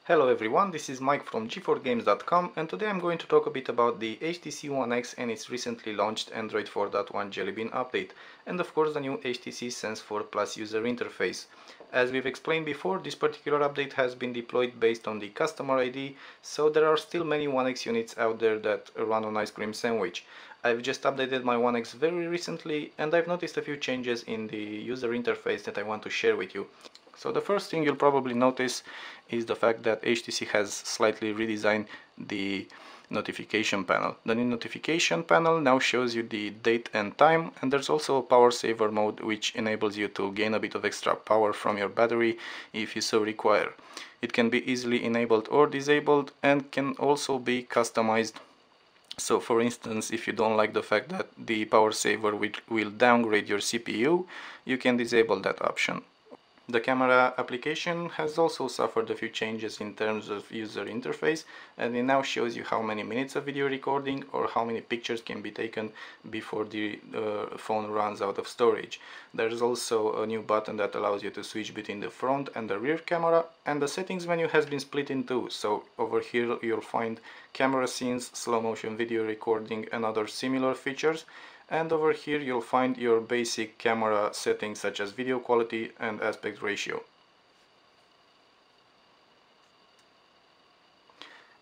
Hello everyone, this is Mike from g4games.com and today I'm going to talk a bit about the HTC One X and its recently launched Android 4.1 Jelly Bean update, and of course the new HTC Sense 4 Plus user interface. As we've explained before, this particular update has been deployed based on the customer ID, so there are still many One X units out there that run on ice cream sandwich. I've just updated my One X very recently and I've noticed a few changes in the user interface that I want to share with you. So the first thing you'll probably notice is the fact that HTC has slightly redesigned the notification panel. The new notification panel now shows you the date and time, and there's also a power saver mode which enables you to gain a bit of extra power from your battery if you so require. It can be easily enabled or disabled and can also be customized. So for instance, if you don't like the fact that the power saver will downgrade your CPU, you can disable that option. The camera application has also suffered a few changes in terms of user interface, and it now shows you how many minutes of video recording or how many pictures can be taken before the phone runs out of storage. There's also a new button that allows you to switch between the front and the rear camera, and the settings menu has been split in two. So over here you'll find camera scenes, slow motion video recording and other similar features. And over here you'll find your basic camera settings such as video quality and aspect ratio.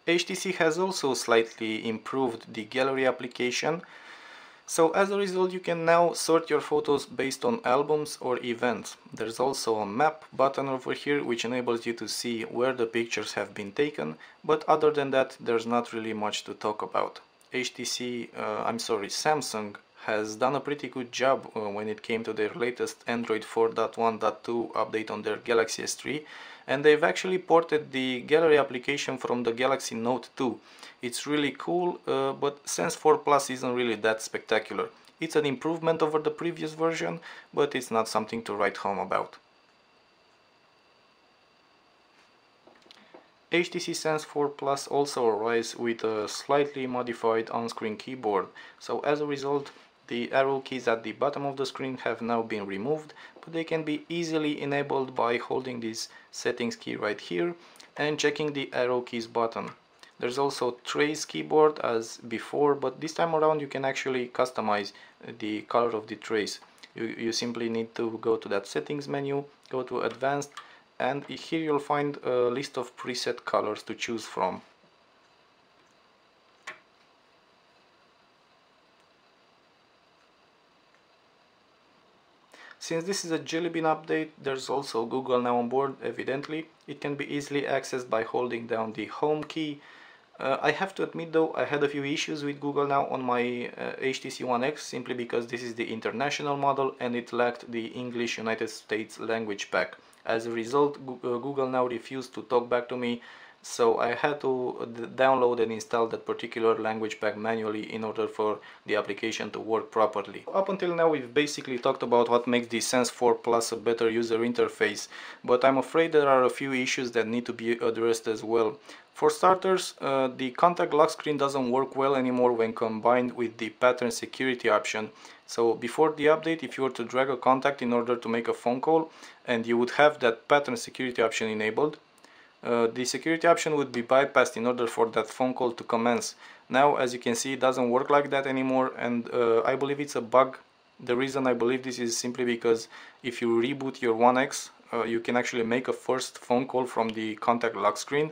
HTC has also slightly improved the gallery application. So as a result you can now sort your photos based on albums or events. There's also a map button over here which enables you to see where the pictures have been taken, but other than that there's not really much to talk about. Samsung has done a pretty good job when it came to their latest Android 4.1.2 update on their Galaxy S3, and they've actually ported the gallery application from the Galaxy Note 2. It's really cool, but Sense 4 Plus isn't really that spectacular. It's an improvement over the previous version, but it's not something to write home about. HTC Sense 4 Plus also arrives with a slightly modified on-screen keyboard, so as a result the arrow keys at the bottom of the screen have now been removed, but they can be easily enabled by holding this settings key right here and checking the arrow keys button. There's also trace keyboard as before, but this time around you can actually customize the color of the trace. You simply need to go to that settings menu, go to advanced, and here you'll find a list of preset colors to choose from. Since this is a Jelly Bean update, there's also Google Now on board, evidently. It can be easily accessed by holding down the home key. I have to admit though, I had a few issues with Google Now on my HTC One X simply because this is the international model and it lacked the English United States language pack. As a result, Google Now refused to talk back to me, so I had to download and install that particular language pack manually in order for the application to work properly. Up until now we've basically talked about what makes the Sense 4 Plus a better user interface, but I'm afraid there are a few issues that need to be addressed as well. For starters, the contact lock screen doesn't work well anymore when combined with the pattern security option. So before the update, if you were to drag a contact in order to make a phone call and you would have that pattern security option enabled, the security option would be bypassed in order for that phone call to commence. Now, as you can see, it doesn't work like that anymore, and I believe it's a bug. The reason I believe this is simply because if you reboot your One X, you can actually make a first phone call from the contact lock screen,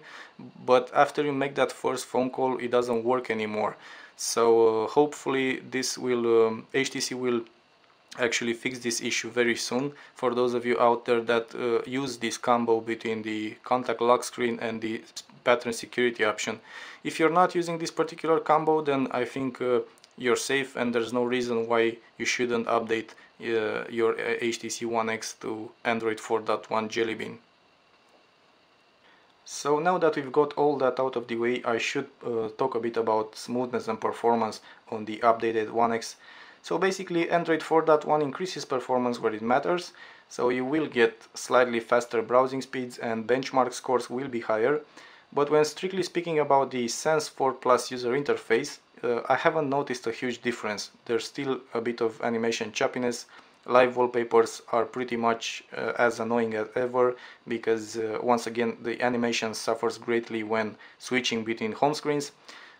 but after you make that first phone call it doesn't work anymore. So hopefully HTC will actually fix this issue very soon for those of you out there that use this combo between the contact lock screen and the pattern security option. If you're not using this particular combo, then I think you're safe and there's no reason why you shouldn't update your HTC One X to Android 4.1 Jelly Bean. So now that we've got all that out of the way, I should talk a bit about smoothness and performance on the updated One X. So basically Android 4.1 increases performance where it matters, so you will get slightly faster browsing speeds and benchmark scores will be higher. But when strictly speaking about the Sense 4 Plus user interface, I haven't noticed a huge difference. There's still a bit of animation choppiness, live wallpapers are pretty much as annoying as ever, because once again the animation suffers greatly when switching between home screens,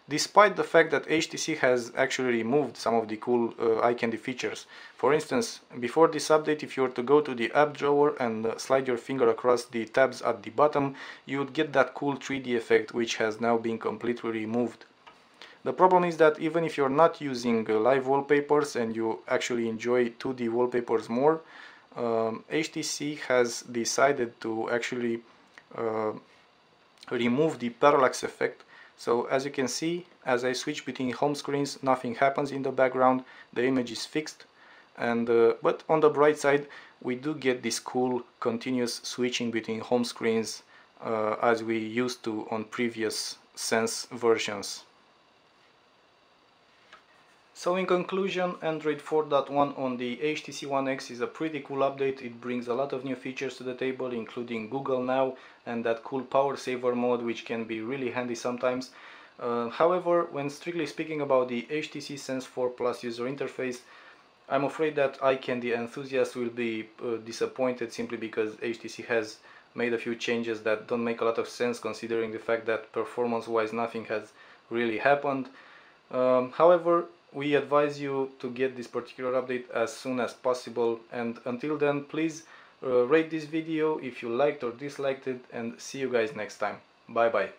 despite the fact that HTC has actually removed some of the cool eye candy features. For instance, before this update, if you were to go to the app drawer and slide your finger across the tabs at the bottom, you would get that cool 3D effect, which has now been completely removed. The problem is that even if you're not using live wallpapers and you actually enjoy 2D wallpapers more, HTC has decided to actually remove the parallax effect. So as you can see, as I switch between home screens, nothing happens in the background, the image is fixed, and but on the bright side we do get this cool continuous switching between home screens as we used to on previous Sense versions. So in conclusion, Android 4.1 on the HTC One X is a pretty cool update. It brings a lot of new features to the table, including Google Now and that cool power saver mode, which can be really handy sometimes. However, when strictly speaking about the HTC Sense 4 Plus user interface, I'm afraid that eye candy enthusiasts will be disappointed, simply because HTC has made a few changes that don't make a lot of sense, considering the fact that performance-wise nothing has really happened. However, we advise you to get this particular update as soon as possible, and until then, please rate this video if you liked or disliked it, and see you guys next time. Bye bye.